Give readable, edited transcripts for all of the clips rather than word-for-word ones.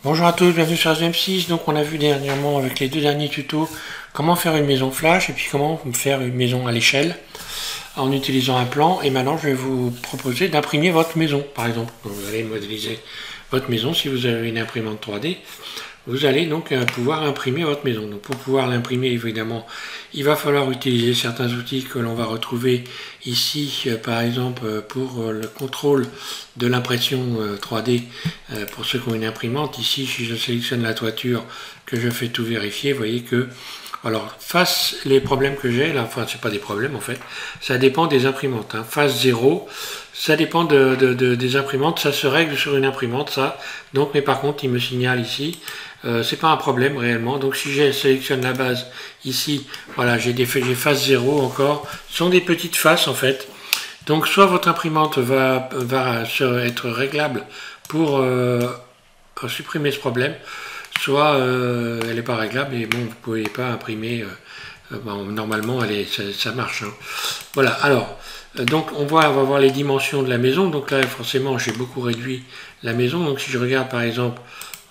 Bonjour à tous, bienvenue sur SVM6. Donc on a vu dernièrement avec les deux derniers tutos comment faire une maison flash et puis comment faire une maison à l'échelle en utilisant un plan. Et maintenant je vais vous proposer d'imprimer votre maison par exemple. Donc, vous allez modéliser votre maison si vous avez une imprimante 3D. Vous allez donc pouvoir imprimer votre maison. Donc pour pouvoir l'imprimer, évidemment, il va falloir utiliser certains outils que l'on va retrouver ici, par exemple pour le contrôle de l'impression 3D pour ceux qui ont une imprimante. Ici, si je sélectionne la toiture, que je fais tout vérifier, vous voyez que, alors, face les problèmes que j'ai, là, enfin, c'est pas des problèmes en fait, ça dépend des imprimantes. Hein. Phase 0, ça dépend des imprimantes, ça se règle sur une imprimante, ça. Donc, mais par contre, il me signale ici, c'est pas un problème réellement. Donc, si je sélectionne la base ici, voilà, j'ai phase 0 encore. Ce sont des petites faces en fait. Donc, soit votre imprimante va être réglable pour supprimer ce problème, soit elle n'est pas réglable et bon, vous ne pouvez pas imprimer. Bon, normalement, ça marche. Hein. Voilà, alors, donc on va voir les dimensions de la maison. Donc là, forcément, j'ai beaucoup réduit la maison. Donc si je regarde par exemple,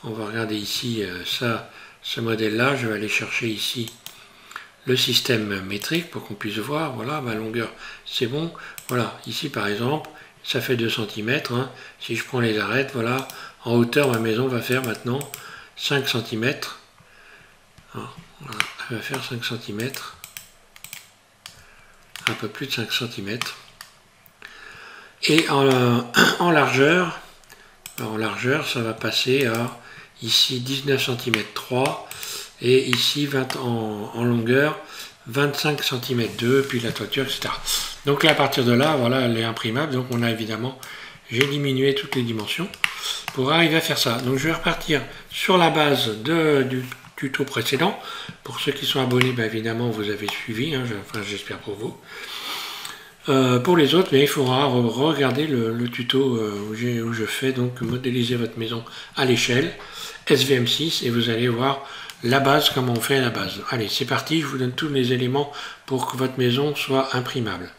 on va regarder ici ce modèle-là, je vais aller chercher ici le système métrique pour qu'on puisse voir. Voilà, ma longueur, c'est bon. Voilà, ici par exemple, ça fait 2 cm. Hein. Si je prends les arêtes, voilà, en hauteur, ma maison va faire maintenant 5 cm. Voilà, elle va faire 5 cm. Un peu plus de 5 cm. Et en largeur, ça va passer à ici 19 cm 3 et ici en longueur 25 cm 2, puis la toiture, etc. Donc là, à partir de là, voilà, elle est imprimable. Donc on a évidemment, j'ai diminué toutes les dimensions pour arriver à faire ça. Donc je vais repartir sur la base du tuto précédent. Pour ceux qui sont abonnés, ben évidemment, vous avez suivi, hein, enfin j'espère pour vous. Pour les autres, mais il faudra regarder le tuto où je fais donc modéliser votre maison à l'échelle, SVM6, et vous allez voir la base, comment on fait la base. Allez, c'est parti, je vous donne tous les éléments pour que votre maison soit imprimable.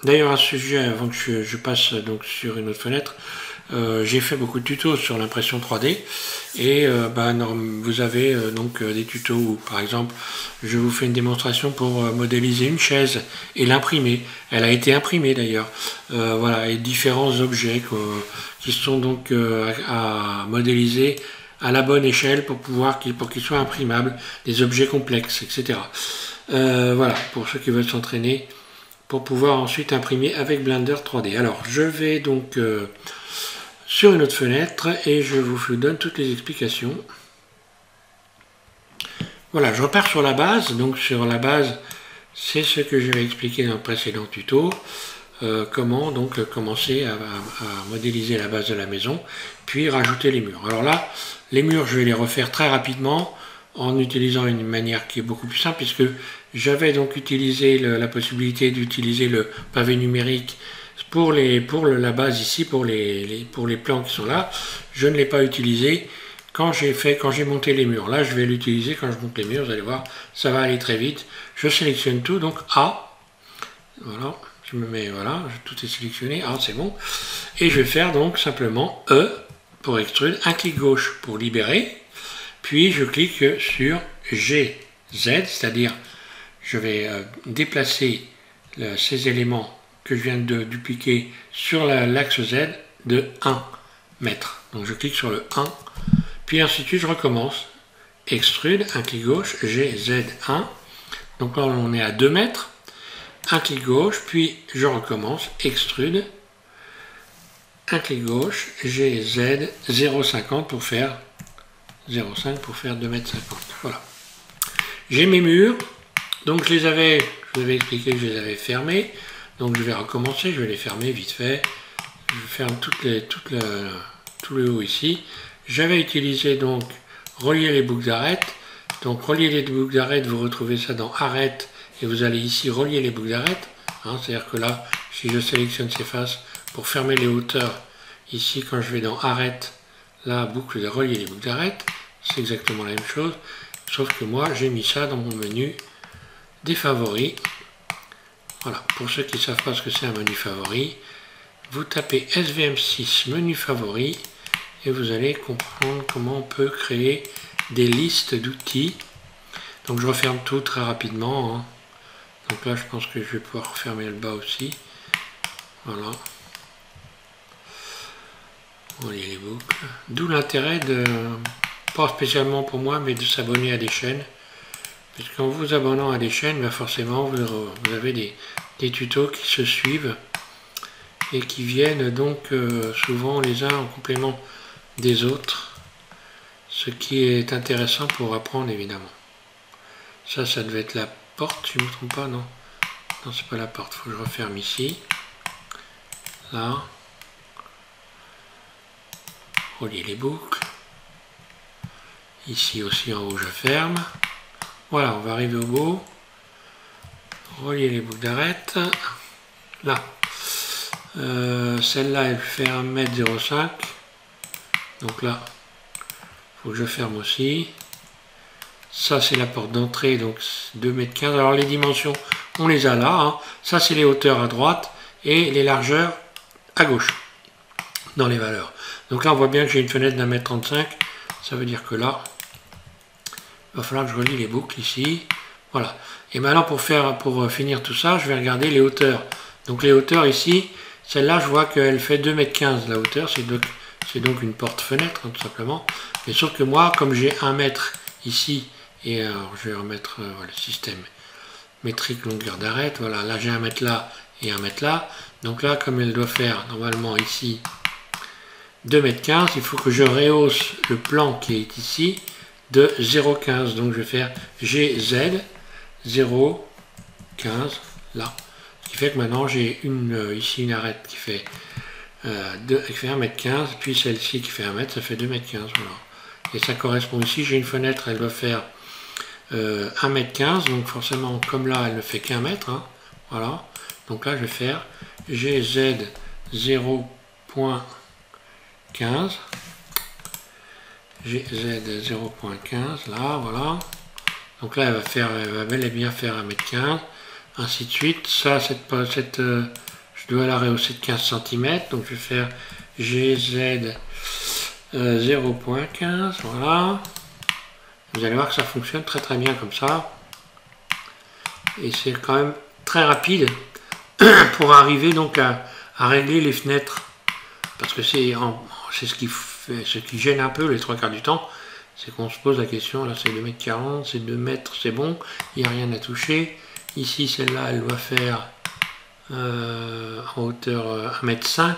D'ailleurs, à ce sujet, avant que je passe donc sur une autre fenêtre, j'ai fait beaucoup de tutos sur l'impression 3D et vous avez donc des tutos où par exemple je vous fais une démonstration pour modéliser une chaise et l'imprimer. Elle a été imprimée d'ailleurs. Voilà, et différents objets qui sont donc à modéliser à la bonne échelle pour qu'ils soient imprimables, des objets complexes, etc. Voilà, pour ceux qui veulent s'entraîner pour pouvoir ensuite imprimer avec Blender 3D. Alors je vais donc sur une autre fenêtre et je vous donne toutes les explications. Voilà, je repars sur la base. Donc sur la base, c'est ce que je vais expliquer dans le précédent tuto. Comment donc commencer à modéliser la base de la maison, puis rajouter les murs. Alors là, les murs, je vais les refaire très rapidement en utilisant une manière qui est beaucoup plus simple, puisque j'avais donc utilisé la possibilité d'utiliser le pavé numérique pour la base ici, pour les plans qui sont là. Je ne l'ai pas utilisé quand j'ai monté les murs. Là, je vais l'utiliser quand je monte les murs, vous allez voir, ça va aller très vite. Je sélectionne tout, donc A, voilà, je me mets, voilà, tout est sélectionné, A, c'est bon. Et je vais faire donc simplement E pour extrude, un clic gauche pour libérer, puis je clique sur G, Z, c'est-à-dire je vais déplacer ces éléments que je viens de dupliquer sur l'axe Z de 1 mètre. Donc je clique sur le 1, puis ensuite je recommence, extrude, un clic gauche, G, Z, 1. Donc là on est à 2 mètres, un clic gauche, puis je recommence, extrude, un clic gauche, G, Z, 0,50 pour faire 0,5 pour faire 2,50 m. Voilà. J'ai mes murs, donc je vous avais expliqué que je les avais fermés. Donc je vais recommencer, je vais les fermer vite fait. Je ferme tout le haut ici. J'avais utilisé donc relier les boucles d'arête. Donc relier les boucles d'arête, vous retrouvez ça dans arête et vous allez ici relier les boucles d'arête. Hein, c'est-à-dire que là, si je sélectionne ces faces pour fermer les hauteurs, ici quand je vais dans arête, là boucle de relier les boucles d'arête, c'est exactement la même chose. Sauf que moi j'ai mis ça dans mon menu des favoris. Voilà, pour ceux qui ne savent pas ce que c'est un menu favori, vous tapez SVM6 menu favori et vous allez comprendre comment on peut créer des listes d'outils. Donc je referme tout très rapidement, hein. Donc là je pense que je vais pouvoir refermer le bas aussi. Voilà. Relier les boucles. D'où l'intérêt de, pas spécialement pour moi, mais de s'abonner à des chaînes. Parce qu'en vous abonnant à des chaînes, ben forcément vous avez des tutos qui se suivent et qui viennent donc souvent les uns en complément des autres. Ce qui est intéressant pour apprendre évidemment. Ça devait être la porte, si je ne me trompe pas, non? Non, c'est pas la porte, il faut que je referme ici. Là. Relier les boucles. Ici aussi en haut, je ferme. Voilà, on va arriver au bout. Relier les boucles d'arête. Là. Celle-là, elle fait 1,05 m. Donc là, il faut que je ferme aussi. Ça, c'est la porte d'entrée, donc 2,15 m. Alors, les dimensions, on les a là. Hein. Ça, c'est les hauteurs à droite et les largeurs à gauche, dans les valeurs. Donc là, on voit bien que j'ai une fenêtre d'1,35 m. Ça veut dire que là, il va falloir que je relie les boucles ici. Voilà. Et maintenant, pour finir tout ça, je vais regarder les hauteurs. Donc, les hauteurs ici, celle-là, je vois qu'elle fait 2,15 m la hauteur. C'est donc une porte-fenêtre, hein, tout simplement. Mais sauf que moi, comme j'ai 1 mètre ici, et alors, je vais remettre le système métrique longueur d'arête. Voilà, là j'ai 1 mètre là et 1 mètre là. Donc là, comme elle doit faire normalement ici 2,15 m, il faut que je rehausse le plan qui est ici de 0,15 m. Donc je vais faire GZ 0,15 là. Ce qui fait que maintenant j'ai ici une arête qui fait 1,15 m, puis celle-ci qui fait 1 mètre, ça fait 2,15 m. Voilà. Et ça correspond ici, j'ai une fenêtre, elle doit faire 1,15 m, donc forcément, comme là, elle ne fait qu'1 mètre, hein, voilà. Donc là, je vais faire GZ 0,15, GZ 0,15, là, voilà. Donc là, elle va bel et bien faire 1,15 m, ainsi de suite. Ça, je dois la rehausser de 15 cm, donc je vais faire GZ 0,15, voilà. Vous allez voir que ça fonctionne très très bien comme ça. Et c'est quand même très rapide pour arriver donc à régler les fenêtres. Parce que c'est ce qui gêne un peu les 3/4 du temps. C'est qu'on se pose la question, là c'est 2,40 m, c'est 2 mètres, c'est bon, il n'y a rien à toucher. Ici, celle-là, elle doit faire en hauteur 1,5 m.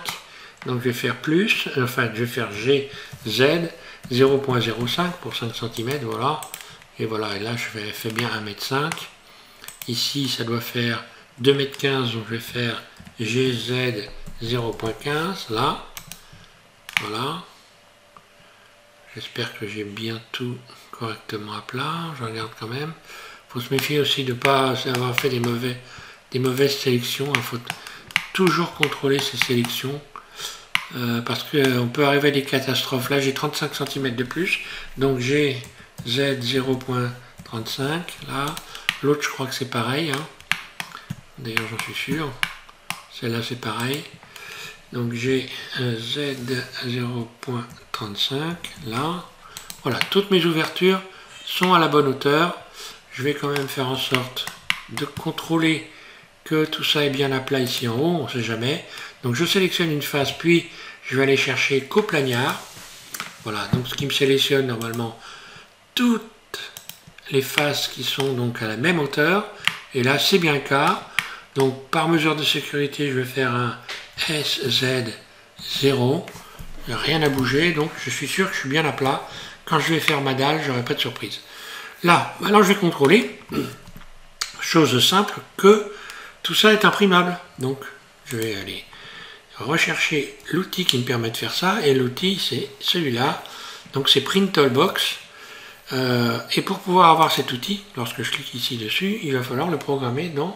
Donc je vais faire plus, enfin je vais faire GZ 0,05 pour 5 cm, voilà. Et voilà, et là je fais bien 1,5 m. Ici ça doit faire 2,15 m, donc je vais faire GZ 0,15, là. Voilà. J'espère que j'ai bien tout correctement à plat, je regarde quand même. Il faut se méfier aussi de ne pas avoir fait des mauvaises sélections, il faut toujours contrôler ces sélections. Parce qu'on peut arriver à des catastrophes. Là j'ai 35 cm de plus, donc j'ai Z 0,35 là. L'autre je crois que c'est pareil, hein. D'ailleurs j'en suis sûr. Celle-là c'est pareil. Donc j'ai Z 0,35 là. Voilà, toutes mes ouvertures sont à la bonne hauteur. Je vais quand même faire en sorte de contrôler que tout ça est bien à plat ici en haut, on ne sait jamais. Donc je sélectionne une face, puis je vais aller chercher coplagnard. Voilà, donc ce qui me sélectionne normalement toutes les faces qui sont donc à la même hauteur. Et là c'est bien le cas. Donc par mesure de sécurité, je vais faire un SZ0. Il n'y a rien à bouger, donc je suis sûr que je suis bien à plat. Quand je vais faire ma dalle, je n'aurai pas de surprise. Là, maintenant je vais contrôler, chose simple, que tout ça est imprimable. Donc je vais aller rechercher l'outil qui me permet de faire ça, et l'outil c'est celui-là, donc c'est Printtoolbox. Et pour pouvoir avoir cet outil, lorsque je clique ici dessus, il va falloir le programmer dans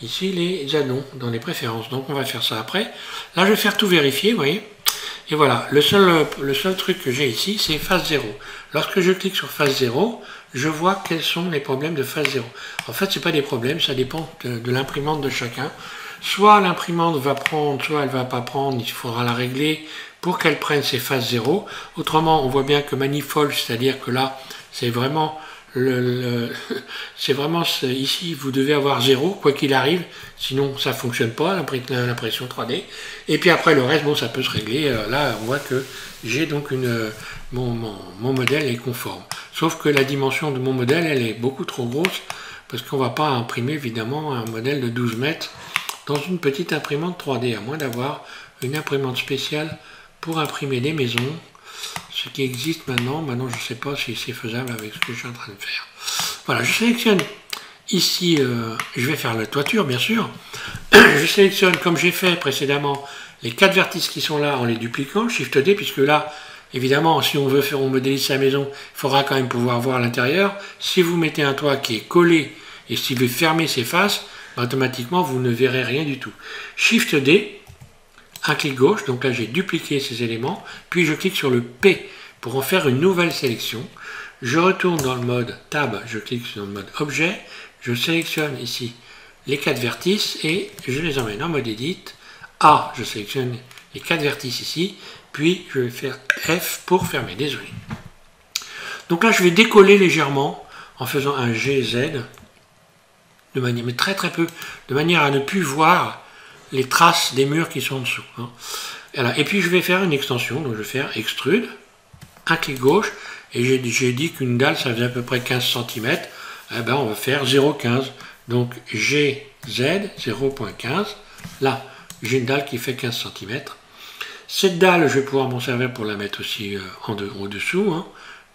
ici les addons, dans les préférences. Donc on va faire ça après. Là je vais faire tout vérifier, vous voyez. Et voilà, le seul truc que j'ai ici, c'est phase 0. Lorsque je clique sur phase 0, je vois quels sont les problèmes de phase 0. En fait, ce n'est pas des problèmes, ça dépend de l'imprimante de chacun. Soit l'imprimante va prendre, soit elle ne va pas prendre, il faudra la régler pour qu'elle prenne ses phases 0. Autrement, on voit bien que manifold, c'est-à-dire que là, c'est vraiment ici, vous devez avoir 0, quoi qu'il arrive, sinon ça ne fonctionne pas, l'impression 3D. Et puis après, le reste, bon, ça peut se régler. Là, on voit que j'ai donc mon modèle est conforme. Sauf que la dimension de mon modèle, elle est beaucoup trop grosse, parce qu'on ne va pas imprimer, évidemment, un modèle de 12 mètres dans une petite imprimante 3D, à moins d'avoir une imprimante spéciale pour imprimer des maisons, ce qui existe maintenant. Maintenant, je ne sais pas si c'est faisable avec ce que je suis en train de faire. Voilà, je sélectionne ici, je vais faire la toiture, bien sûr. Je sélectionne, comme j'ai fait précédemment, les 4 vertices qui sont là en les dupliquant, Shift D, puisque là, évidemment, si on veut faire, on modélise sa maison, il faudra quand même pouvoir voir l'intérieur. Si vous mettez un toit qui est collé, et si vous fermez ses faces, automatiquement, vous ne verrez rien du tout. Shift D, un clic gauche, donc là j'ai dupliqué ces éléments, puis je clique sur le P pour en faire une nouvelle sélection. Je retourne dans le mode Tab, je clique sur le mode Objet, je sélectionne ici les 4 vertices et je les emmène en mode Edit. A, je sélectionne les 4 vertices ici, puis je vais faire F pour fermer, désolé. Donc là je vais décoller légèrement en faisant un GZ, de manière, mais très peu, de manière à ne plus voir les traces des murs qui sont en dessous. Hein. Voilà. Et puis je vais faire une extension, donc je vais faire Extrude, un clic gauche, et j'ai dit qu'une dalle ça faisait à peu près 15 cm, eh ben on va faire 0,15, donc GZ 0,15, là j'ai une dalle qui fait 15 cm. Cette dalle, je vais pouvoir m'en servir pour la mettre aussi au-dessous, hein.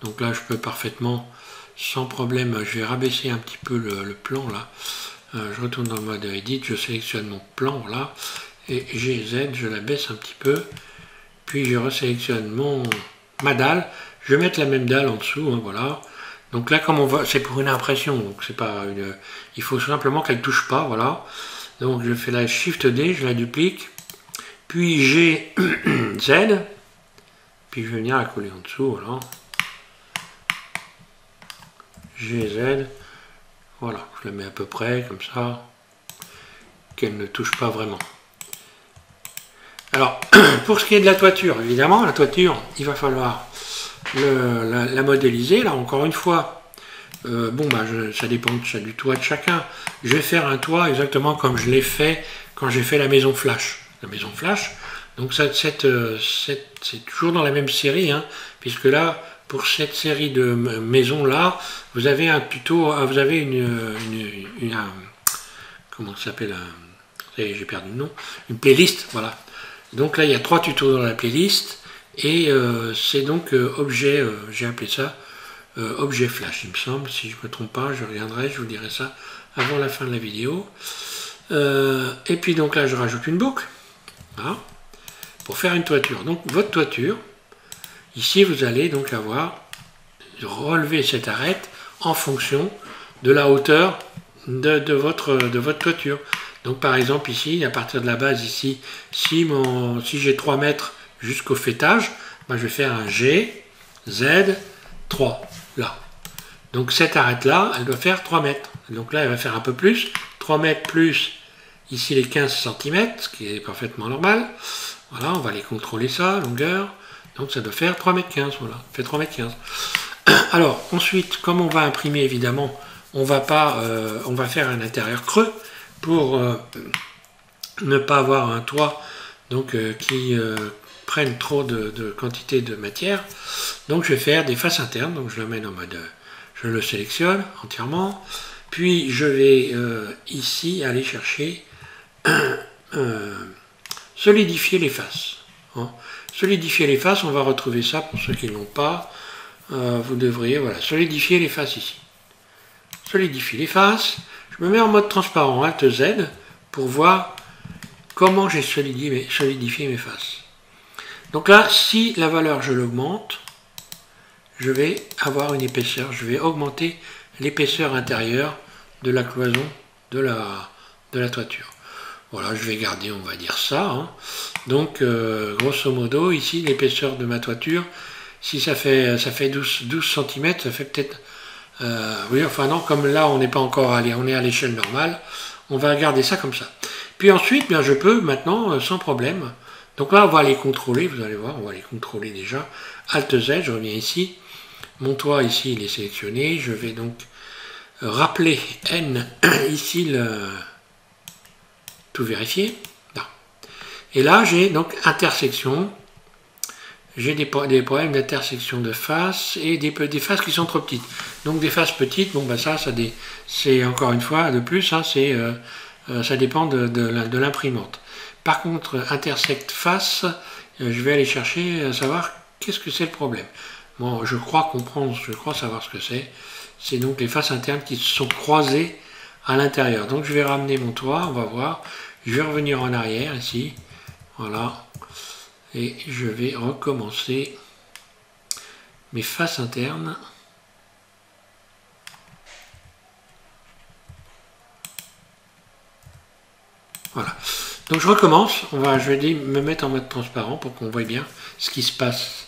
Donc là je peux parfaitement, sans problème, je vais rabaisser un petit peu le plan là. Je retourne dans le mode Edit, je sélectionne mon plan là, et GZ, je la baisse un petit peu, puis je resélectionne ma dalle, je vais mettre la même dalle en dessous, hein, voilà. Donc là, comme on va, c'est pour une impression, donc c'est pas une, il faut simplement qu'elle touche pas, voilà. Donc je fais la Shift D, je la duplique, puis GZ, puis je vais venir la coller en dessous, voilà. GZ. Voilà, je la mets à peu près comme ça, qu'elle ne touche pas vraiment. Alors, pour ce qui est de la toiture, évidemment, la toiture, il va falloir la modéliser. Là, encore une fois, ça dépend du toit de chacun. Je vais faire un toit exactement comme je l'ai fait quand j'ai fait la maison Flash. La maison Flash, donc c'est toujours dans la même série, hein, puisque là, pour cette série de maisons là, vous avez un tuto, vous avez comment ça s'appelle, j'ai perdu le nom, une playlist, voilà. Donc là il y a 3 tutos dans la playlist et c'est donc objet, j'ai appelé ça objet flash, il me semble, si je ne me trompe pas, je reviendrai, je vous dirai ça avant la fin de la vidéo. Et puis donc là je rajoute une boucle, voilà, pour faire une toiture. Donc votre toiture, ici, vous allez donc avoir relever cette arête en fonction de la hauteur de votre toiture. Donc par exemple ici, à partir de la base ici, si j'ai 3 mètres jusqu'au fêtage, ben, je vais faire un G, Z, 3, là. Donc cette arête-là, elle doit faire 3 mètres. Donc là, elle va faire un peu plus, 3 mètres plus ici les 15 cm, ce qui est parfaitement normal. Voilà, on va aller contrôler ça, longueur. Donc ça doit faire 3,15 m, voilà, fait 3,15 m. Alors ensuite, comme on va imprimer évidemment, on va faire un intérieur creux pour ne pas avoir un toit donc, qui prenne trop de quantité de matière. Donc je vais faire des faces internes, donc je l'amène en mode, je le sélectionne entièrement, puis je vais ici aller chercher solidifier les faces. Hein. Solidifier les faces, on va retrouver ça pour ceux qui ne l'ont pas. Vous devriez, voilà, solidifier les faces ici. Solidifier les faces. Je me mets en mode transparent, Alt Z, pour voir comment j'ai solidifié mes faces. Donc là, si la valeur je l'augmente, je vais avoir une épaisseur, je vais augmenter l'épaisseur intérieure de la cloison de la toiture. Voilà, je vais garder, on va dire ça. Hein. Donc, grosso modo, ici, l'épaisseur de ma toiture, si ça fait 12 cm, ça fait peut-être... oui, enfin non, comme là, on n'est pas encore allé, on est à l'échelle normale, on va garder ça comme ça. Puis ensuite, bien, je peux maintenant, sans problème, Donc là, on va les contrôler, vous allez voir, on va les contrôler déjà. Alt Z, je reviens ici. Mon toit ici, il est sélectionné. Je vais donc rappeler N, ici, tout vérifier. Là. Et là, j'ai donc intersection. J'ai des problèmes d'intersection de faces et des faces qui sont trop petites. Donc des faces petites, bon, bah ça c'est encore une fois de plus, hein, ça dépend de l'imprimante. Par contre, intersect face, je vais aller chercher à savoir qu'est-ce que c'est le problème. Bon, je crois comprendre, je crois savoir ce que c'est. C'est donc les faces internes qui se sont croisées à l'intérieur. Donc je vais ramener mon toit, on va voir. Je vais revenir en arrière ici. Voilà. Et je vais recommencer mes faces internes. Voilà. Donc je recommence. Je vais me mettre en mode transparent pour qu'on voit bien ce qui se passe.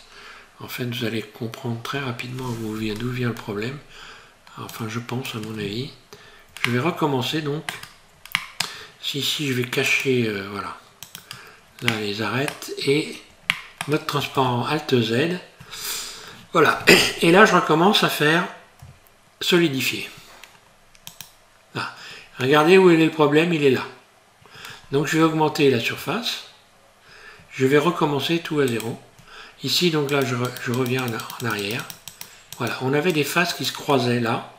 En fait, vous allez comprendre très rapidement d'où vient le problème. Enfin, je pense, à mon avis. Je vais recommencer donc. Ici, je vais cacher, voilà. Là, les arêtes et mode transparent Alt Z. Voilà. Et là, je recommence à faire solidifier. Là. Regardez où est le problème, il est là. Donc, je vais augmenter la surface. Je vais recommencer tout à zéro. Ici, donc là, je reviens en arrière. Voilà. On avait des faces qui se croisaient là.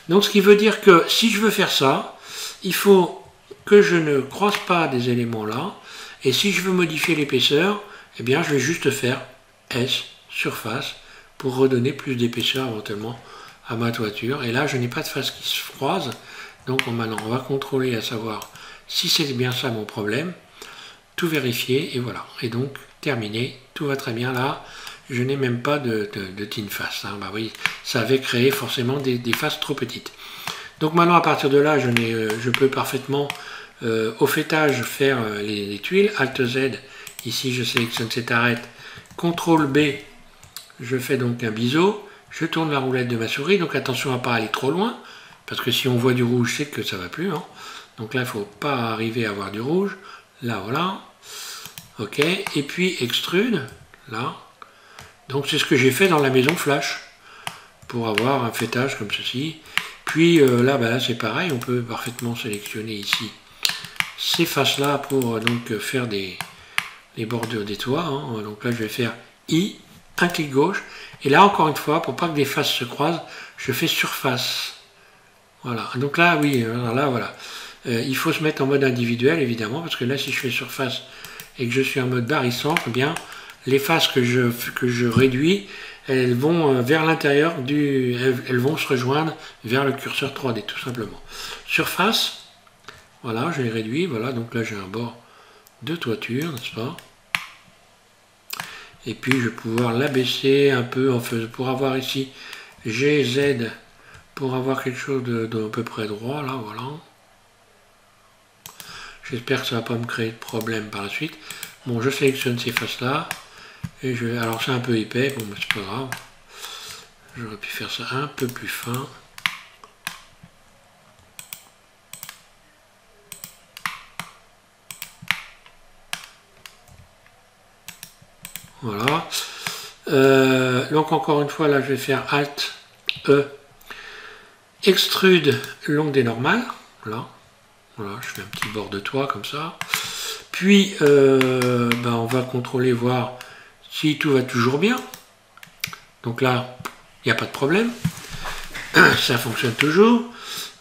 Donc, ce qui veut dire que si je veux faire ça, il faut que je ne croise pas des éléments là. Et si je veux modifier l'épaisseur, eh bien, je vais juste faire S, surface, pour redonner plus d'épaisseur éventuellement à ma toiture. Et là, je n'ai pas de face qui se croise. Donc, maintenant, on va contrôler à savoir si c'est bien ça mon problème. Tout vérifier, et voilà. Et donc, terminé. Tout va très bien là. Je n'ai même pas de thin face. Hein. Bah oui, ça avait créé forcément des faces trop petites. Donc maintenant, à partir de là, je peux parfaitement, au fêtage, faire les tuiles. Alt Z, ici, je sélectionne cette arête. CTRL B, je fais donc un biseau. Je tourne la roulette de ma souris. Donc attention à ne pas aller trop loin. Parce que si on voit du rouge, c'est que ça ne va plus. Hein. Donc là, il ne faut pas arriver à avoir du rouge. Là, voilà. OK. Et puis, extrude. Là. Donc c'est ce que j'ai fait dans la maison Flash. Pour avoir un fêtage comme ceci. Puis là, là c'est pareil, on peut parfaitement sélectionner ici ces faces-là pour donc faire les bordures des toits. Hein. Donc là, je vais faire I, un clic gauche. Et là, encore une fois, pour pas que des faces se croisent, je fais surface. Voilà. Donc là, oui, là, voilà. Il faut se mettre en mode individuel, évidemment, parce que là, si je fais surface et que je suis en mode barycentre, eh bien, les faces que je réduis, elles vont vers l'intérieur elles vont se rejoindre vers le curseur 3D, tout simplement. Surface, voilà, j'ai réduit, voilà, donc là j'ai un bord de toiture, n'est-ce pas? Et puis je vais pouvoir l'abaisser un peu pour avoir ici GZ, pour avoir quelque chose de à peu près droit, là, voilà. J'espère que ça ne va pas me créer de problème par la suite. Bon, je sélectionne ces faces-là. Et alors c'est un peu épais, bon mais c'est pas grave. J'aurais pu faire ça un peu plus fin. Voilà. Donc encore une fois, là je vais faire Alt E. Extrude longue des normales. Voilà. Voilà, je fais un petit bord de toit comme ça. Puis on va contrôler, voir si tout va toujours bien. Donc là, il n'y a pas de problème. Ça fonctionne toujours.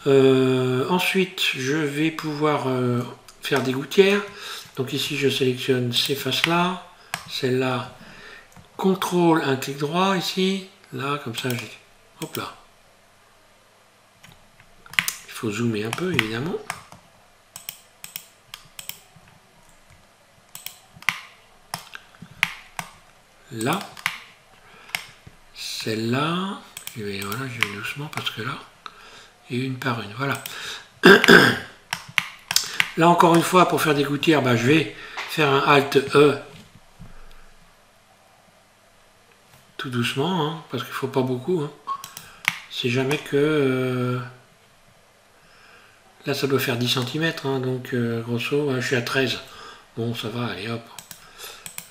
Ensuite, je vais pouvoir faire des gouttières. Donc ici, je sélectionne ces faces-là. Celle-là, contrôle, un clic droit ici. Là, comme ça, j'ai... Hop là. Il faut zoomer un peu, évidemment. Là, celle-là, voilà, je vais doucement parce que là, et une par une, voilà. Là encore une fois, pour faire des gouttières, je vais faire un Alt E, tout doucement, hein, parce qu'il ne faut pas beaucoup. Hein. C'est jamais que... là, ça doit faire 10 cm, hein, donc grosso, je suis à 13. Bon, ça va, allez hop.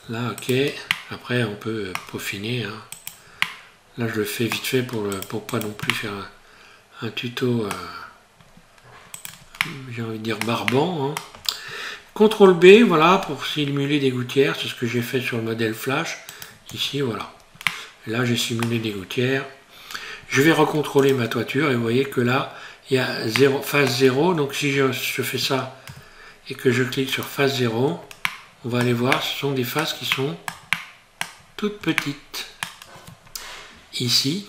Là, ok. Après, on peut peaufiner. Hein. Là, je le fais vite fait pour pas non plus faire un tuto, j'ai envie de dire barbant. Hein. CTRL B, voilà, pour simuler des gouttières. C'est ce que j'ai fait sur le modèle Flash. Ici, voilà. Là, j'ai simulé des gouttières. Je vais recontrôler ma toiture et vous voyez que là, il y a phase 0. Donc, si je fais ça et que je clique sur phase 0, on va aller voir, ce sont des phases qui sont toutes petites. Ici.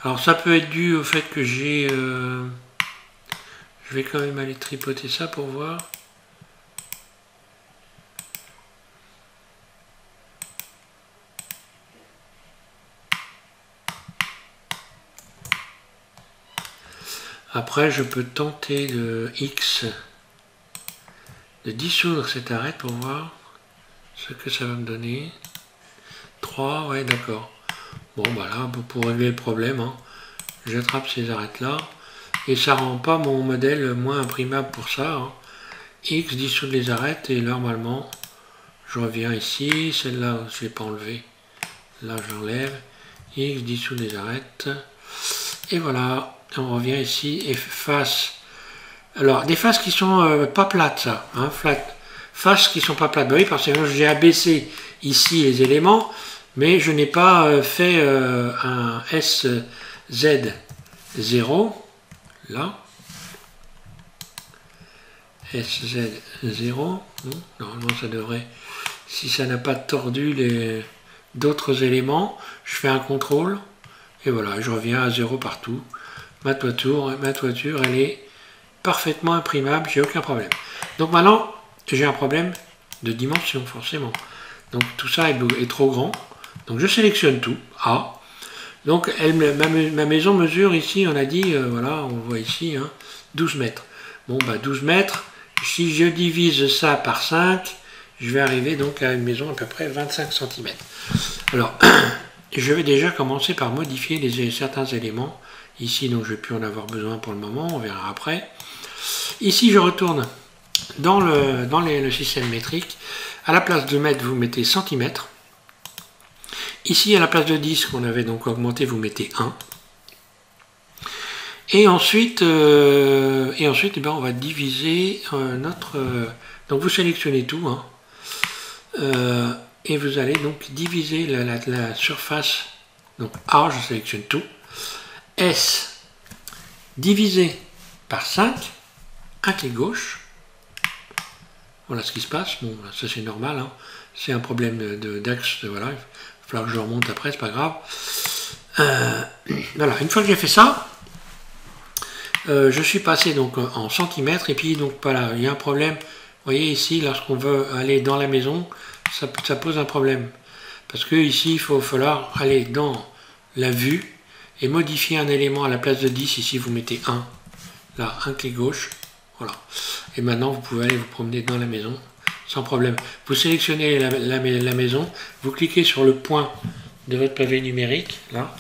Alors, ça peut être dû au fait que j'ai... je vais quand même aller tripoter ça pour voir. Après, je peux tenter de X de dissoudre cette arête pour voir ce que ça va me donner. 3, ouais, d'accord. Bon, bah là, pour régler le problème, hein, j'attrape ces arêtes-là. Et ça rend pas mon modèle moins imprimable pour ça. Hein. X dissoudre les arêtes et normalement, je reviens ici. Celle-là, je ne l'ai pas enlevée. Là, j'enlève. X dissoudre les arêtes. Et voilà. On revient ici et face. Alors, des faces qui sont pas plates, ça. Hein, flat. Faces qui sont pas plates. Bah oui, parce que j'ai abaissé ici les éléments, mais je n'ai pas fait un SZ0. Là. SZ0. Normalement, ça devrait... Si ça n'a pas tordu d'autres éléments, je fais un contrôle. Et voilà, je reviens à 0 partout. Ma toiture, elle est parfaitement imprimable, j'ai aucun problème. Donc maintenant, j'ai un problème de dimension, forcément. Donc tout ça est trop grand. Donc je sélectionne tout, A. Donc ma maison mesure ici, on a dit, voilà, on voit ici, hein, 12 mètres. Bon, bah 12 mètres, si je divise ça par 5, je vais arriver donc à une maison à peu près 25 cm. Alors, je vais déjà commencer par modifier certains éléments. Ici, donc, je ne vais plus en avoir besoin pour le moment, on verra après. Ici, je retourne dans le système métrique. À la place de mètres, vous mettez centimètres. Ici, à la place de 10 qu'on avait donc augmenté, vous mettez 1. Et ensuite, eh ben, on va diviser notre... donc, vous sélectionnez tout. Hein, et vous allez donc diviser la surface. Donc, A, je sélectionne tout. S divisé par 5, un clic gauche. Voilà ce qui se passe. Bon, ça c'est normal. Hein. C'est un problème d'axe. Voilà. Il va falloir que je remonte après, c'est pas grave. Voilà, une fois que j'ai fait ça, je suis passé donc en centimètres. Et puis, donc voilà, il y a un problème. Vous voyez ici, lorsqu'on veut aller dans la maison, ça pose un problème. Parce que ici, il va falloir aller dans la vue et modifier un élément à la place de 10, ici vous mettez 1, là, un clic gauche, voilà. Et maintenant vous pouvez aller vous promener dans la maison sans problème. Vous sélectionnez la maison, vous cliquez sur le point de votre pavé numérique, là,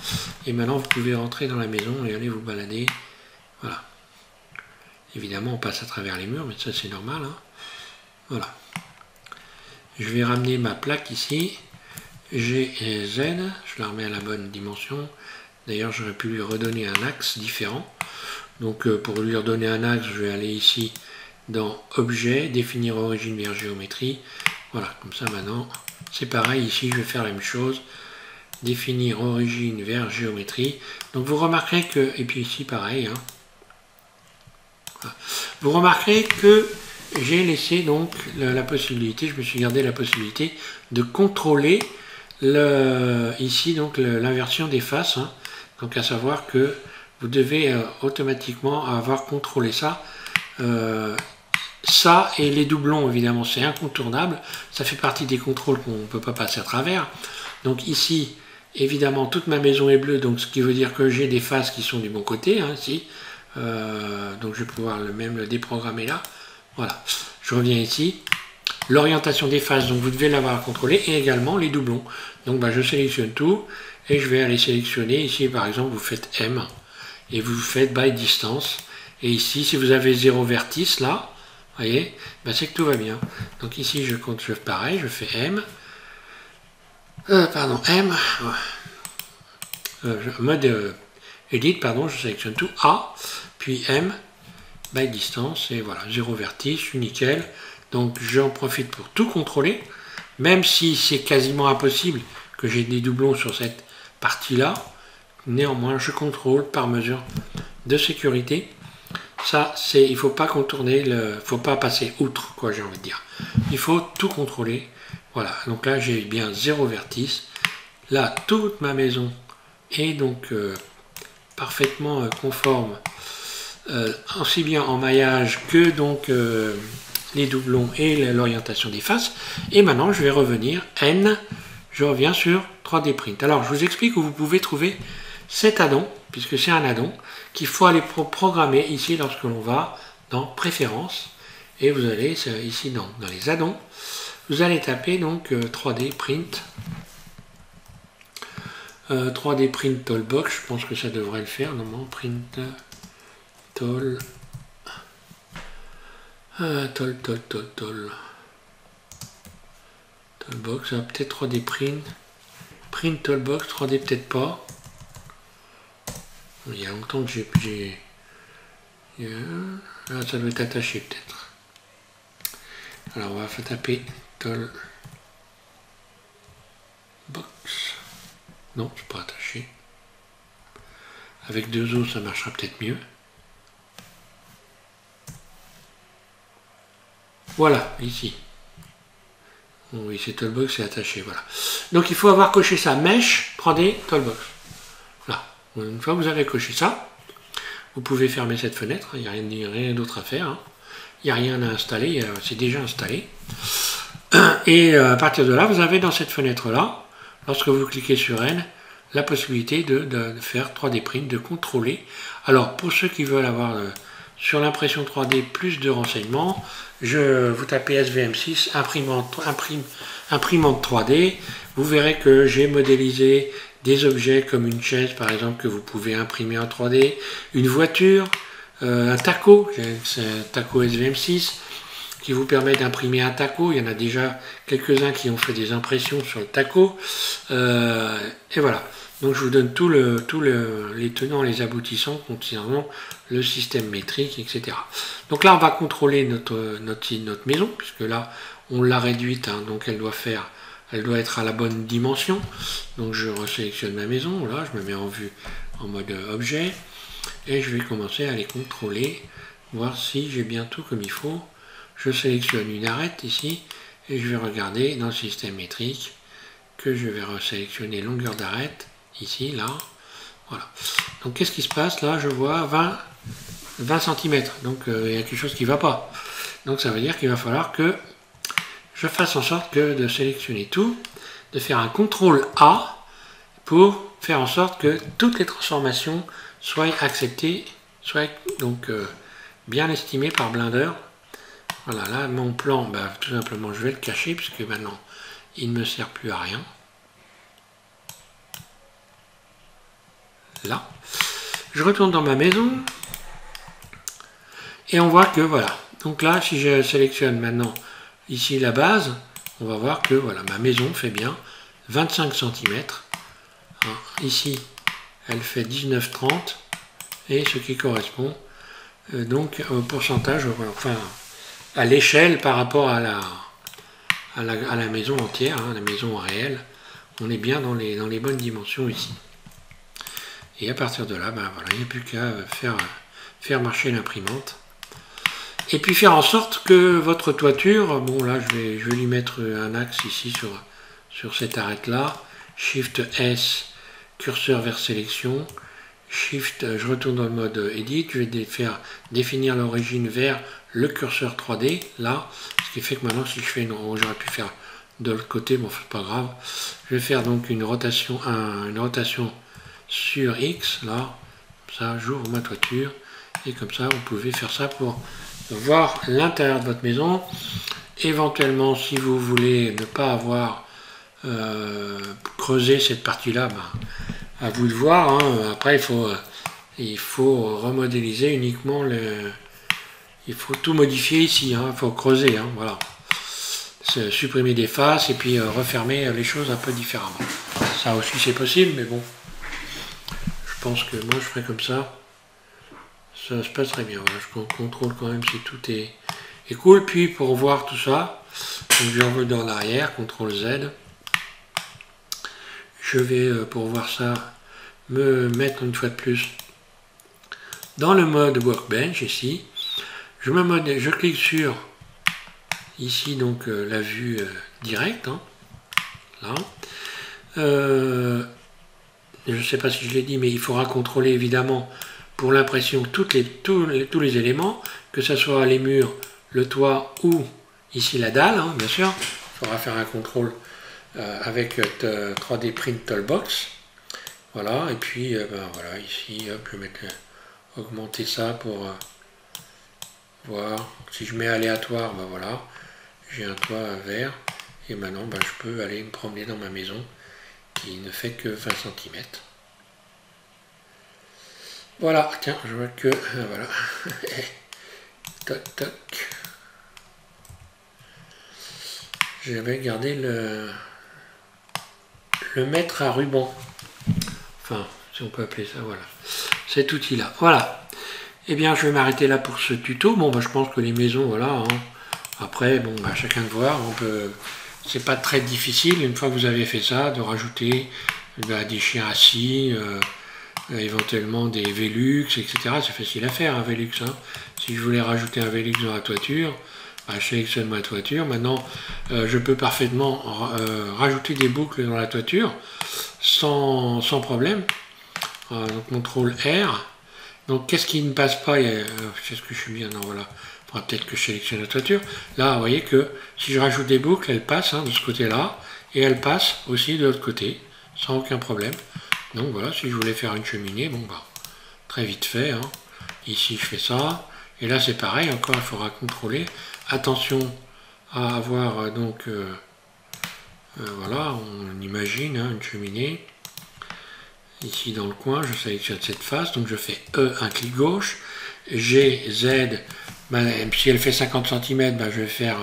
et maintenant vous pouvez rentrer dans la maison et aller vous balader, voilà. Évidemment on passe à travers les murs, mais ça c'est normal, hein. Voilà. Je vais ramener ma plaque ici, GZ, je la remets à la bonne dimension. D'ailleurs, j'aurais pu lui redonner un axe différent. Donc, pour lui redonner un axe, je vais aller ici dans Objet, définir origine vers géométrie. Voilà, comme ça maintenant, c'est pareil. Ici, je vais faire la même chose. Définir origine vers géométrie. Donc, vous remarquerez que, et puis ici, pareil. Hein. Voilà. Vous remarquerez que j'ai laissé donc la possibilité, je me suis gardé la possibilité de contrôler ici donc l'inversion des faces. Hein. Donc à savoir que vous devez automatiquement avoir contrôlé ça. Ça et les doublons, évidemment, c'est incontournable. Ça fait partie des contrôles qu'on ne peut pas passer à travers. Donc ici, évidemment, toute ma maison est bleue, donc ce qui veut dire que j'ai des faces qui sont du bon côté. Hein, ici. Donc je vais pouvoir même le déprogrammer là. Voilà. Je reviens ici. L'orientation des faces, donc vous devez l'avoir contrôlé, et également les doublons. Donc bah, je sélectionne tout. Et je vais aller sélectionner, ici par exemple vous faites M, et vous faites by distance, et ici si vous avez 0 vertice là, voyez, ben, c'est que tout va bien. Donc ici je compte, pareil, je fais M, M, mode Edit, pardon, je sélectionne tout, A, puis M, by distance, et voilà, 0 vertice, je suis nickel. Donc j'en profite pour tout contrôler, même si c'est quasiment impossible que j'ai des doublons sur cette partie-là. Néanmoins, je contrôle par mesure de sécurité. Ça, c'est, il faut pas contourner, faut pas passer outre, quoi, j'ai envie de dire. Il faut tout contrôler. Voilà, donc là, j'ai bien 0 vertice. Là, toute ma maison est donc parfaitement conforme, aussi bien en maillage que donc les doublons et l'orientation des faces. Et maintenant, je vais revenir N. Je reviens sur 3D Print. Alors, je vous explique où vous pouvez trouver cet addon, puisque c'est un addon qu'il faut aller programmer ici lorsque l'on va dans Préférences. Et vous allez ici dans les addons, vous allez taper donc 3D Print. 3D Print Toolbox, je pense que ça devrait le faire. Normalement, Print Tool. Toolbox, peut-être 3D Print. Print Toolbox, 3D peut-être pas. Il y a longtemps que j'ai... Ah, ça doit être attaché peut-être. Alors on va taper Toolbox. Non, c'est pas attaché. Avec 2 os, ça marchera peut-être mieux. Voilà, ici. Oui, c'est Toolbox, c'est attaché, voilà. Donc il faut avoir coché ça, Mesh 3D Toolbox. Voilà. Une fois que vous avez coché ça, vous pouvez fermer cette fenêtre, il n'y a rien d'autre à faire. Hein. Il n'y a rien à installer, c'est déjà installé. Et à partir de là, vous avez dans cette fenêtre-là, lorsque vous cliquez sur N, la possibilité de faire 3D Print, de contrôler. Alors, pour ceux qui veulent avoir sur l'impression 3D plus de renseignements, vous tapez SVM6, imprimante 3D, vous verrez que j'ai modélisé des objets comme une chaise par exemple que vous pouvez imprimer en 3D, une voiture, un taco, c'est un taco SVM6 qui vous permet d'imprimer un taco. Il y en a déjà quelques-uns qui ont fait des impressions sur le taco. Et voilà. Donc je vous donne les tenants, les aboutissants concernant le système métrique, etc. Donc là, on va contrôler notre maison, puisque là, on l'a réduite, hein, donc elle doit être à la bonne dimension. Donc je resélectionne ma maison, là, je me mets en vue en mode objet, et je vais commencer à les contrôler, voir si j'ai bien tout comme il faut. Je sélectionne une arête ici, et je vais regarder dans le système métrique que je vais resélectionner longueur d'arête, ici, là, voilà. Donc qu'est-ce qui se passe là? Je vois 20 cm, donc il y a quelque chose qui ne va pas. Donc ça veut dire qu'il va falloir que je fasse en sorte de sélectionner tout, de faire un CTRL A pour faire en sorte que toutes les transformations soient acceptées, soient donc bien estimées par Blender. Voilà, là mon plan, tout simplement je vais le cacher puisque maintenant il ne me sert plus à rien. Là, je retourne dans ma maison et on voit que voilà. Donc là, si je sélectionne maintenant ici la base, on va voir que voilà, ma maison fait bien 25 cm. Ici, elle fait 19,30 et ce qui correspond donc au pourcentage, enfin à l'échelle par rapport à la maison entière, hein, la maison réelle. On est bien dans les bonnes dimensions ici. Et à partir de là, voilà, il n'y a plus qu'à faire marcher l'imprimante. Et puis faire en sorte que votre toiture, bon là je vais lui mettre un axe ici sur cette arête là, Shift S, curseur vers sélection, Shift, je retourne dans le mode Edit, je vais définir l'origine vers le curseur 3D, là, ce qui fait que maintenant si je fais j'aurais pu faire de l'autre côté, bon c'est pas grave, je vais faire donc une rotation sur X, là, ça j'ouvre ma toiture, et comme ça vous pouvez faire ça pour voir l'intérieur de votre maison. Éventuellement, si vous voulez ne pas avoir creusé cette partie-là, à vous de voir. Hein. Après, il faut remodéliser uniquement il faut tout modifier ici, hein, il faut creuser, hein, voilà. Supprimer des faces et puis refermer les choses un peu différemment. Ça aussi c'est possible, mais bon, je pense que moi je ferai comme ça. Ça se passe très bien. Voilà, je contrôle quand même si tout est cool. Puis pour voir tout ça, donc je reviens dans l'arrière, CTRL Z. Je vais pour voir ça me mettre une fois de plus dans le mode Workbench ici. Je clique sur ici donc la vue directe. Hein, là. Je ne sais pas si je l'ai dit, mais il faudra contrôler évidemment pour l'impression tous les éléments, que ce soit les murs, le toit ou ici la dalle, hein, bien sûr. Il faudra faire un contrôle avec 3D Print Toolbox. Voilà, et puis ben, voilà, ici, hop, je vais augmenter ça pour voir. Si je mets aléatoire, ben voilà, j'ai un toit vert, et maintenant ben, je peux aller me promener dans ma maison qui ne fait que 20 cm. Voilà, tiens, je vois que, voilà, toc toc, je vais garder le mètre à ruban, enfin, si on peut appeler ça, voilà, cet outil-là, voilà. Eh bien, je vais m'arrêter là pour ce tuto. Bon, bah, je pense que les maisons, voilà, hein. Après, bon, bah, chacun de voir, on peut, c'est pas très difficile, une fois que vous avez fait ça, de rajouter des chiens assis, éventuellement des Velux, etc. C'est facile à faire un Velux. Hein. Si je voulais rajouter un Velux dans la toiture, bah, je sélectionne ma toiture. Maintenant, je peux parfaitement rajouter des boucles dans la toiture sans problème. Donc, CTRL R. Donc, qu'est-ce qui ne passe pas? C'est ce que je suis bien. Non, voilà. Il faudra peut-être que je sélectionne la toiture. Là, vous voyez que si je rajoute des boucles, elles passent hein, de ce côté-là et elles passent aussi de l'autre côté sans aucun problème. Donc voilà, si je voulais faire une cheminée, bon bah, très vite fait. Hein. Ici, je fais ça. Et là, c'est pareil. Encore, il faudra contrôler. Attention à avoir, donc, voilà, on imagine hein, une cheminée. Ici, dans le coin, je sélectionne cette face. Donc, je fais E, un clic gauche. G, Z. Ben, si elle fait 50 cm, ben, je vais faire...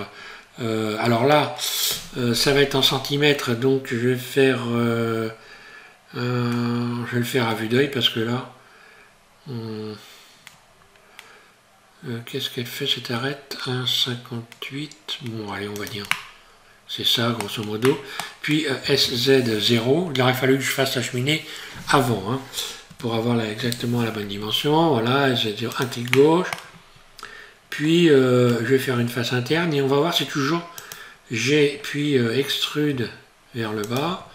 alors là, ça va être en centimètres. Donc, je vais faire... je vais le faire à vue d'œil parce que là, qu'est-ce qu'elle fait cette arête? 1,58. Bon, allez, on va dire. C'est ça, grosso modo. Puis SZ0. Il aurait fallu que je fasse la cheminée avant, hein, pour avoir exactement la bonne dimension. Voilà, SZ0, un clic gauche. Puis, je vais faire une face interne et on va voir si toujours G, puis extrude vers le bas.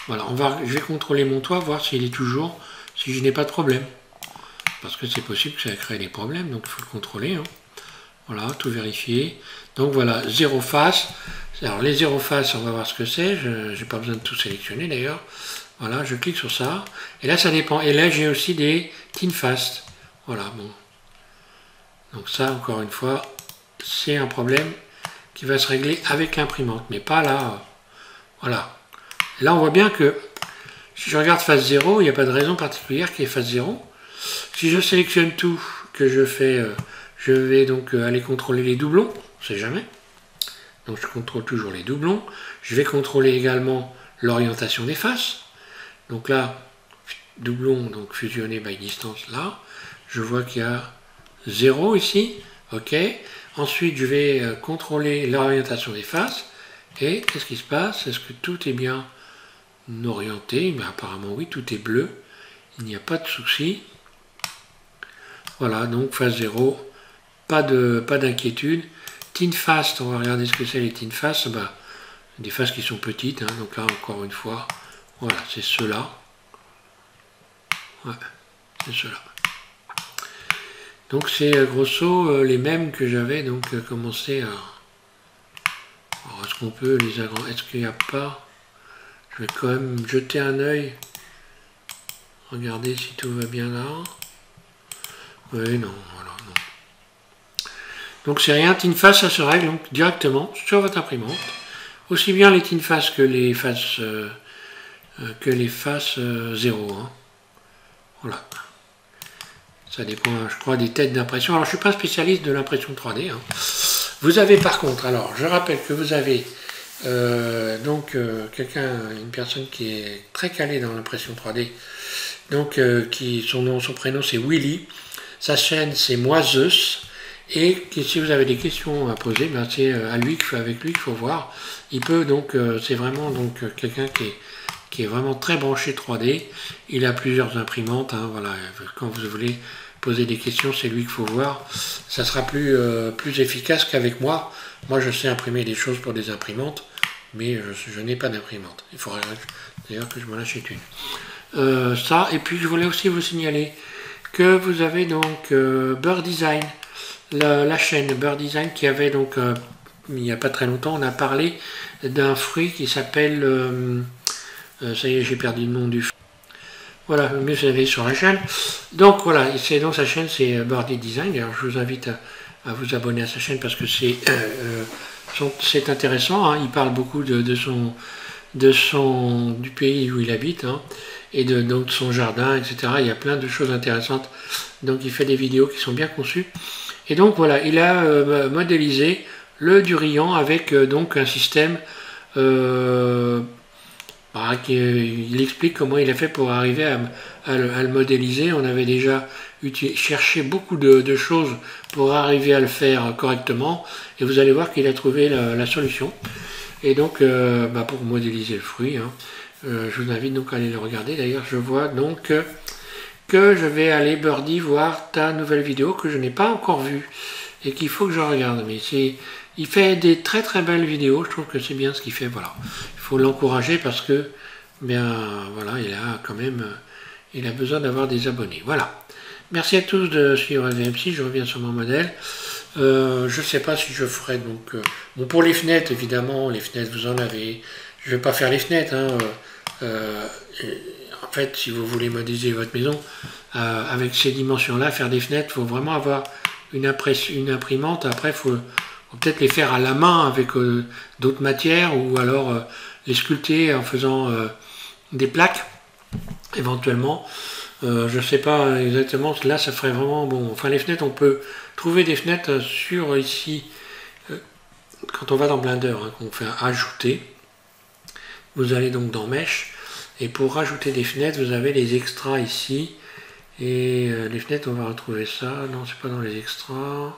Voilà, je vais contrôler mon toit, voir s'il est toujours, si je n'ai pas de problème. Parce que c'est possible que ça crée des problèmes, donc il faut le contrôler. Hein. Voilà, tout vérifier. Donc voilà, 0 face. Alors les 0 faces, on va voir ce que c'est. Je n'ai pas besoin de tout sélectionner d'ailleurs. Voilà, je clique sur ça. Et là, ça dépend. Et là, j'ai aussi des thin face. Voilà, bon. Donc ça, encore une fois, c'est un problème qui va se régler avec l'imprimante, mais pas là. Voilà. Là, on voit bien que si je regarde phase 0, il n'y a pas de raison particulière qui est phase 0. Si je sélectionne tout, que je fais, je vais donc aller contrôler les doublons, on ne sait jamais. Donc je contrôle toujours les doublons. Je vais contrôler également l'orientation des faces. Donc là, doublon, donc fusionné by distance là. Je vois qu'il y a 0 ici. OK. Ensuite, je vais contrôler l'orientation des faces. Et qu'est-ce qui se passe? Est-ce que tout est bien orienté? Mais apparemment oui, tout est bleu. Il n'y a pas de souci. Voilà, donc phase 0. Pas d'inquiétude. Thin face, on va regarder ce que c'est les thin face. Bah, des faces qui sont petites. Hein, donc là, encore une fois, voilà, c'est ceux-là. Ouais, c'est ceux-là. Donc c'est grosso les mêmes que j'avais donc commencé à... Alors, est-ce qu'on peut les agrandir? Est-ce qu'il n'y a pas... Je vais quand même jeter un œil. Regardez si tout va bien là. Oui, non, voilà, non. Donc c'est rien, thin face, ça se règle donc directement sur votre imprimante. Aussi bien les thin face que les faces 0. Hein. Voilà. Ça dépend, je crois, des têtes d'impression. Alors, je ne suis pas spécialiste de l'impression 3D. Hein. Vous avez par contre, alors, je rappelle que vous avez une personne qui est très calée dans l'impression 3D. Donc, son prénom c'est Willy. Sa chaîne c'est Moiseuse. Et si vous avez des questions à poser, ben, c'est avec lui qu'il faut voir. Il peut donc, c'est vraiment quelqu'un qui est vraiment très branché 3D. Il a plusieurs imprimantes. Hein, voilà, quand vous voulez poser des questions, c'est lui qu'il faut voir. Ça sera plus efficace qu'avec moi. Moi, je sais imprimer des choses pour des imprimantes, mais je n'ai pas d'imprimante. Il faudrait d'ailleurs que je m'en achète une. Ça, et puis je voulais aussi vous signaler que vous avez donc Bird Design, la chaîne Bird Design qui avait donc, il n'y a pas très longtemps, on a parlé d'un fruit qui s'appelle, ça y est, j'ai perdu le nom du fruit. Voilà, le mieux c'est d'aller sur la chaîne. Donc voilà, donc sa chaîne c'est Birdie Design. Alors je vous invite à vous abonner à sa chaîne parce que c'est intéressant. Hein. Il parle beaucoup du pays où il habite hein, et donc de son jardin, etc. Il y a plein de choses intéressantes. Donc il fait des vidéos qui sont bien conçues. Et donc voilà, il a modélisé le durian avec donc un système. Il explique comment il a fait pour arriver à le modéliser. On avait déjà cherché beaucoup de choses pour arriver à le faire correctement. Et vous allez voir qu'il a trouvé la solution. Et donc, pour modéliser le fruit, hein, je vous invite donc à aller le regarder. D'ailleurs, je vois donc que je vais aller, Birdie, voir ta nouvelle vidéo que je n'ai pas encore vue et qu'il faut que je regarde. Mais il fait des très très belles vidéos. Je trouve que c'est bien ce qu'il fait. Voilà. Il faut l'encourager parce que, bien, voilà, il a besoin d'avoir des abonnés. Voilà. Merci à tous de suivre SVMC. Je reviens sur mon modèle. Je ne sais pas si je ferai donc. Bon, pour les fenêtres, évidemment, les fenêtres, vous en avez. Je ne vais pas faire les fenêtres. Hein, en fait, si vous voulez modéliser votre maison avec ces dimensions-là, faire des fenêtres, il faut vraiment avoir une imprimante. Après, il faut peut-être les faire à la main avec d'autres matières ou alors les sculpter en faisant des plaques éventuellement. Je ne sais pas exactement, là ça ferait vraiment bon. Enfin les fenêtres, on peut trouver des fenêtres sur ici, quand on va dans Blender, hein, qu'on fait ajouter. Vous allez donc dans Mesh et pour rajouter des fenêtres, vous avez les extras ici. Et les fenêtres, on va retrouver ça. Non, c'est pas dans les extras.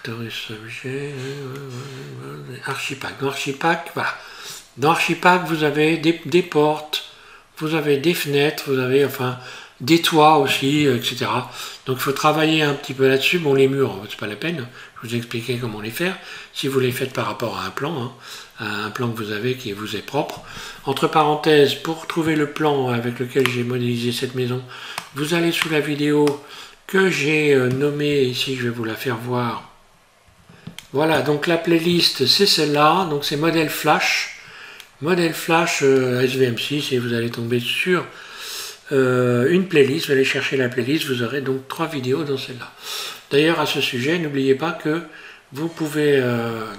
Taurus objet, Archipack. Dans Archipack, voilà. Dans Archipack, vous avez des portes, vous avez des fenêtres, vous avez enfin des toits aussi, etc. Donc il faut travailler un petit peu là-dessus. Bon, les murs, c'est pas la peine. Je vous ai expliqué comment les faire. Si vous les faites par rapport à un plan, hein, à un plan que vous avez qui vous est propre. Entre parenthèses, pour trouver le plan avec lequel j'ai modélisé cette maison, vous allez sous la vidéo que j'ai nommée ici, je vais vous la faire voir. Voilà, donc la playlist c'est celle-là, donc c'est modèle flash SVM6 et vous allez tomber sur une playlist, vous allez chercher la playlist, vous aurez donc 3 vidéos dans celle-là. D'ailleurs à ce sujet, n'oubliez pas que vous pouvez,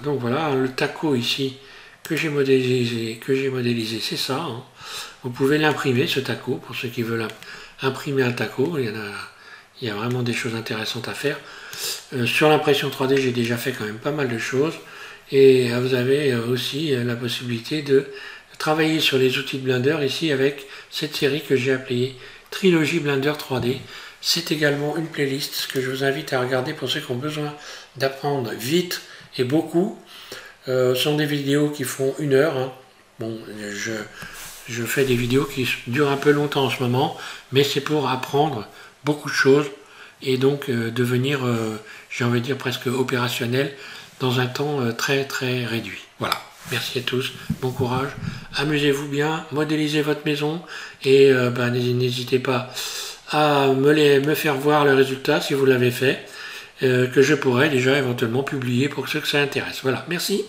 donc voilà, le taco ici que j'ai modélisé, c'est ça. Hein. Vous pouvez l'imprimer ce taco, pour ceux qui veulent imprimer un taco, il y a vraiment des choses intéressantes à faire. Sur l'impression 3D, j'ai déjà fait quand même pas mal de choses. Et vous avez aussi la possibilité de travailler sur les outils de Blender ici avec cette série que j'ai appelée Trilogie Blender 3D. C'est également une playlist que je vous invite à regarder pour ceux qui ont besoin d'apprendre vite et beaucoup. Ce sont des vidéos qui font 1 heure. Hein. Bon, je fais des vidéos qui durent un peu longtemps en ce moment, mais c'est pour apprendre beaucoup de choses et donc devenir, j'ai envie de dire, presque opérationnel dans un temps très très réduit. Voilà, merci à tous, bon courage, amusez-vous bien, modélisez votre maison et n'hésitez pas à me faire voir le résultat si vous l'avez fait, que je pourrais déjà éventuellement publier pour ceux que ça intéresse. Voilà, merci.